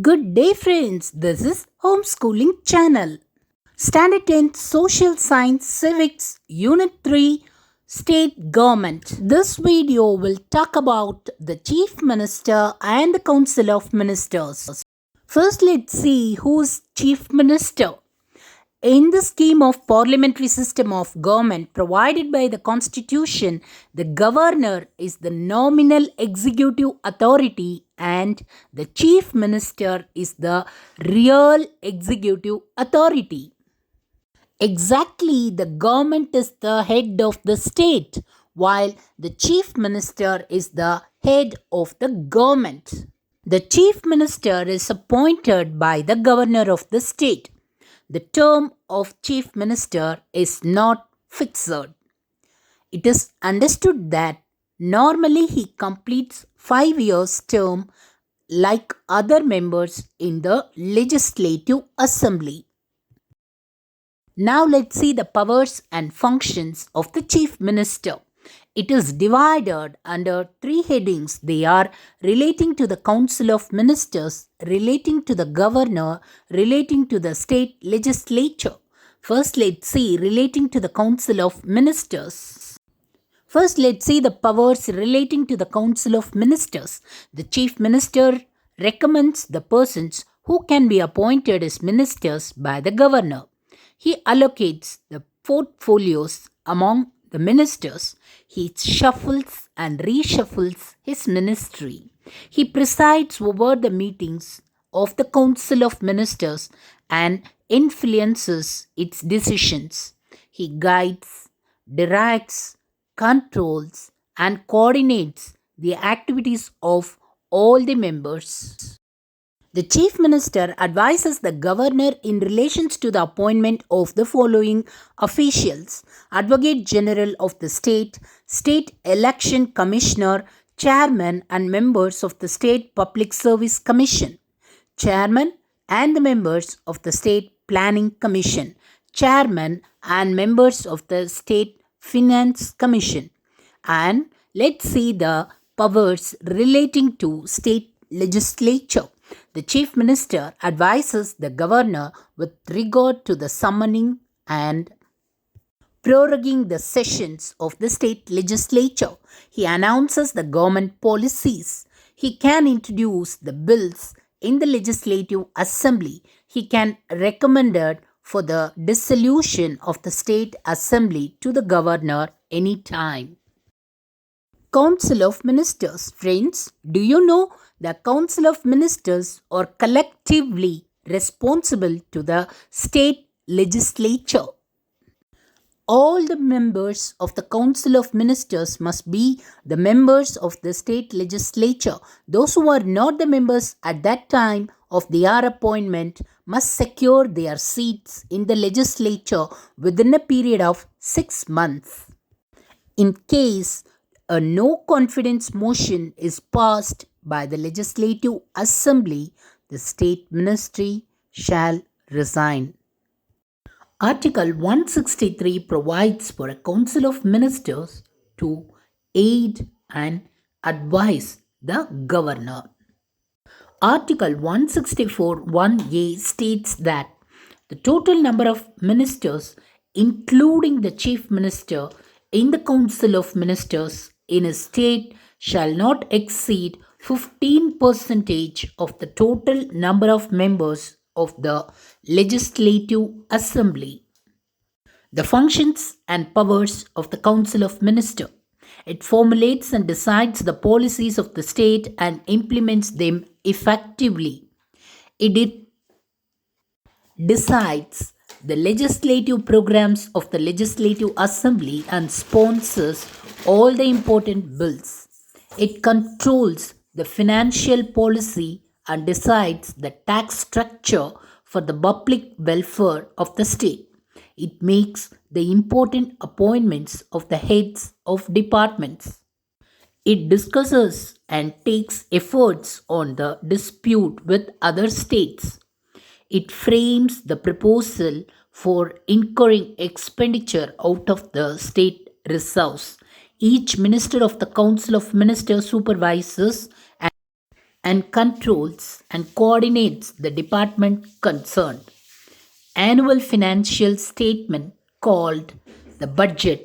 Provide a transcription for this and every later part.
Good day, friends. This is Homeschooling Channel. Standard 10 Social Science Civics Unit 3 State Government. This video will talk about the Chief Minister and the Council of Ministers. First, let's see who's Chief Minister. In the scheme of parliamentary system of government provided by the Constitution, the governor is the nominal executive authority and the chief minister is the real executive authority. Exactly, the government is the head of the state, while the chief minister is the head of the government. The chief minister is appointed by the governor of the state. The term of chief minister is not fixed. It is understood that normally he completes 5 years term like other members in the legislative assembly. Now let's see the powers and functions of the chief minister. It is divided under 3 headings. They are relating to the Council of Ministers, relating to the governor, relating to the state legislature. First, let's see relating to the Council of Ministers. First, let's see the powers relating to the Council of Ministers. The Chief Minister recommends the persons who can be appointed as ministers by the governor. He allocates the portfolios among the ministers. He shuffles and reshuffles his ministry. He presides over the meetings of the Council of Ministers and influences its decisions. He guides, directs, controls, and coordinates the activities of all the members. The Chief Minister advises the Governor in relation to the appointment of the following officials: Advocate General of the State, State Election Commissioner, Chairman and members of the State Public Service Commission, Chairman and the members of the State Planning Commission, Chairman and members of the State Finance Commission. And let's see the powers relating to state legislature. The Chief Minister advises the Governor with regard to the summoning and proroguing the sessions of the state legislature. He announces the government policies. He can introduce the bills in the legislative assembly. He can recommend it for the dissolution of the state assembly to the governor anytime. Council of Ministers. Friends, do you know the Council of Ministers are collectively responsible to the state legislature? All the members of the Council of Ministers must be the members of the state legislature. Those who are not the members at that time of their appointment must secure their seats in the legislature within a period of 6 months. In case a no confidence motion is passed by the Legislative Assembly, the state ministry shall resign. Article 163 provides for a Council of Ministers to aid and advise the governor. Article 164 1A states that the total number of ministers, including the chief minister, in the Council of Ministers in a state shall not exceed 15% of the total number of members of the Legislative Assembly. The functions and powers of the Council of Ministers. It formulates and decides the policies of the state and implements them effectively. It decides the legislative programs of the Legislative Assembly and sponsors all the important bills. It controls the financial policy and decides the tax structure for the public welfare of the state. It makes the important appointments of the heads of departments. It discusses and takes efforts on the dispute with other states. It frames the proposal for incurring expenditure out of the state reserves. Each minister of the Council of Ministers supervises and controls and coordinates the department concerned. Annual financial statement called the budget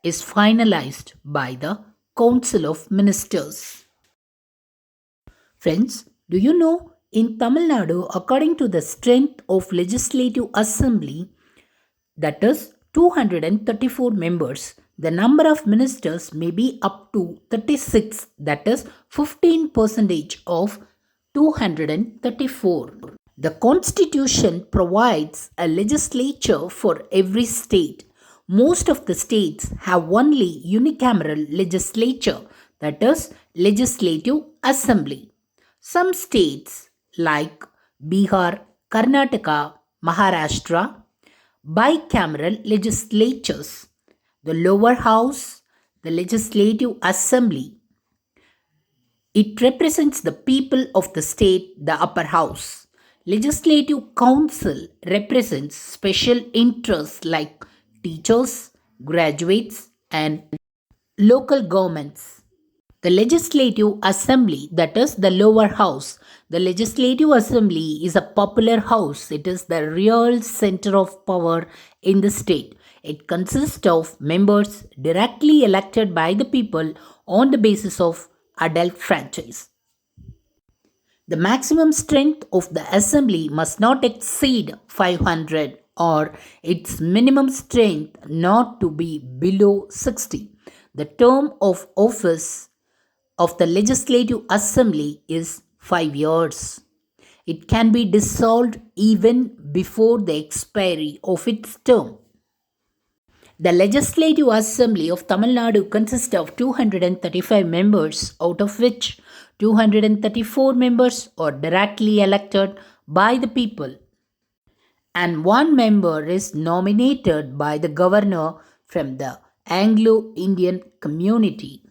is finalized by the Council of Ministers. Friends, do you know in Tamil Nadu, according to the strength of Legislative Assembly, that is 234 members, the number of ministers may be up to 36, that is 15% of 234. The constitution provides a legislature for every state. Most of the states have only unicameral legislature, that is legislative assembly. Some states like Bihar, Karnataka, Maharashtra bicameral legislatures. The lower house, the legislative assembly, it represents the people of the state, the upper house. Legislative council represents special interests like teachers, graduates, and local governments. The Legislative Assembly, that is the lower house. The Legislative Assembly is a popular house. It is the real center of power in the state. It consists of members directly elected by the people on the basis of adult franchise. The maximum strength of the assembly must not exceed 500 or its minimum strength not to be below 60. The term of office of the Legislative Assembly is 5 years. It can be dissolved even before the expiry of its term. The Legislative Assembly of Tamil Nadu consists of 235 members, out of which 234 members are directly elected by the people, and one member is nominated by the governor from the Anglo-Indian community.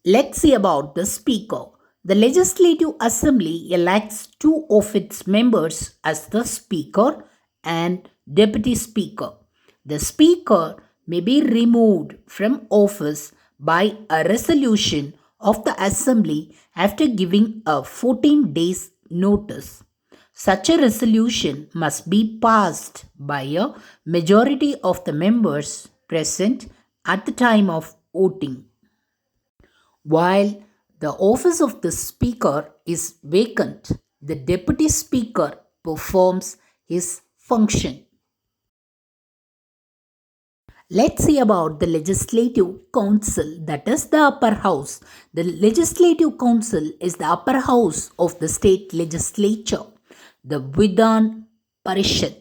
Let's see about the Speaker. The Legislative Assembly elects two of its members as the Speaker and Deputy Speaker. The Speaker may be removed from office by a resolution of the Assembly after giving a 14 days notice. Such a resolution must be passed by a majority of the members present at the time of voting. While the office of the Speaker is vacant, the Deputy Speaker performs his function. Let's see about the Legislative Council, that is the upper house. The Legislative Council is the upper house of the state legislature, the Vidhan Parishad.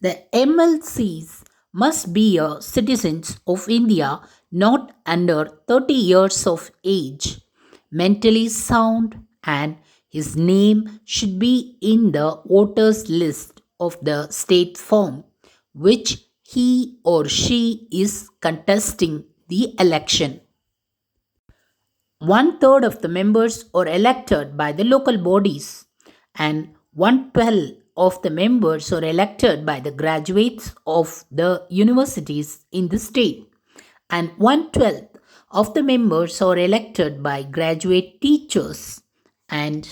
The MLCs must be citizens of India not under 30 years of age, mentally sound, and his name should be in the voters list of the state form which he or she is contesting the election. 1/3 of the members are elected by the local bodies, and 1/12 of the members are elected by the graduates of the universities in the state, and 1/12 of the members are elected by graduate teachers, and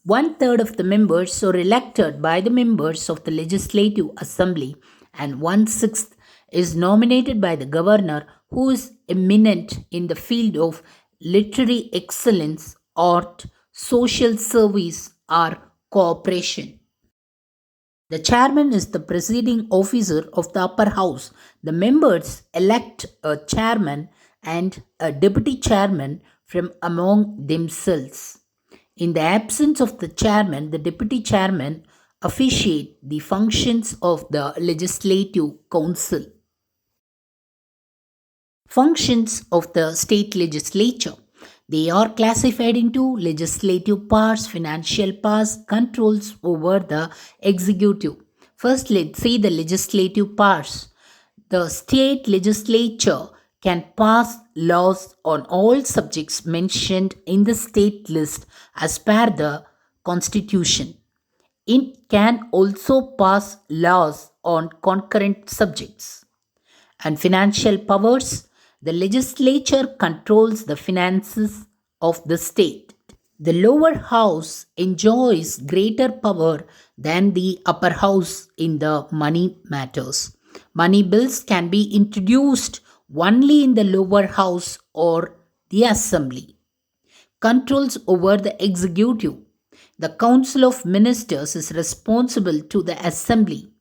1/3 of the members are elected by the members of the Legislative Assembly, and 1/6 is nominated by the governor, who is eminent in the field of literary excellence, art, social service, or cooperation. The chairman is the presiding officer of the upper house. The members elect a chairman and a deputy chairman from among themselves. In the absence of the chairman, the deputy chairman officiate the functions of the Legislative Council. Functions of the state legislature. They are classified into legislative powers, financial powers, controls over the executive. First, let's see the legislative powers. The state legislature can pass laws on all subjects mentioned in the state list as per the constitution. It can also pass laws on concurrent subjects. And financial powers, The legislature controls the finances of the state. The lower house enjoys greater power than the upper house in the money matters. Money bills can be introduced only in the lower house or the assembly. Controls over the executive. The Council of Ministers is responsible to the assembly.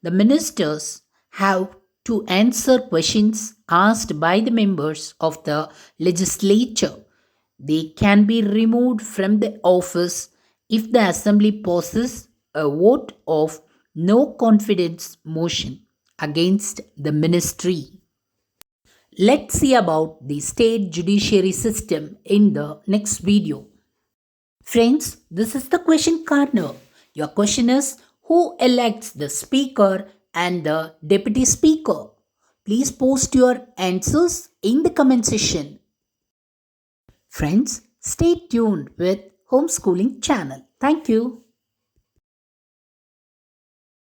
The ministers have to answer questions asked by the members of the legislature. They can be removed from the office if the assembly passes a vote of no confidence motion against the ministry. Let's see about the state judiciary system in the next video. Friends, this is the question corner. Your question is, who elects the speaker and the deputy speaker? Please post your answers in the comment section. Friends, stay tuned with Homeschooling channel. Thank you.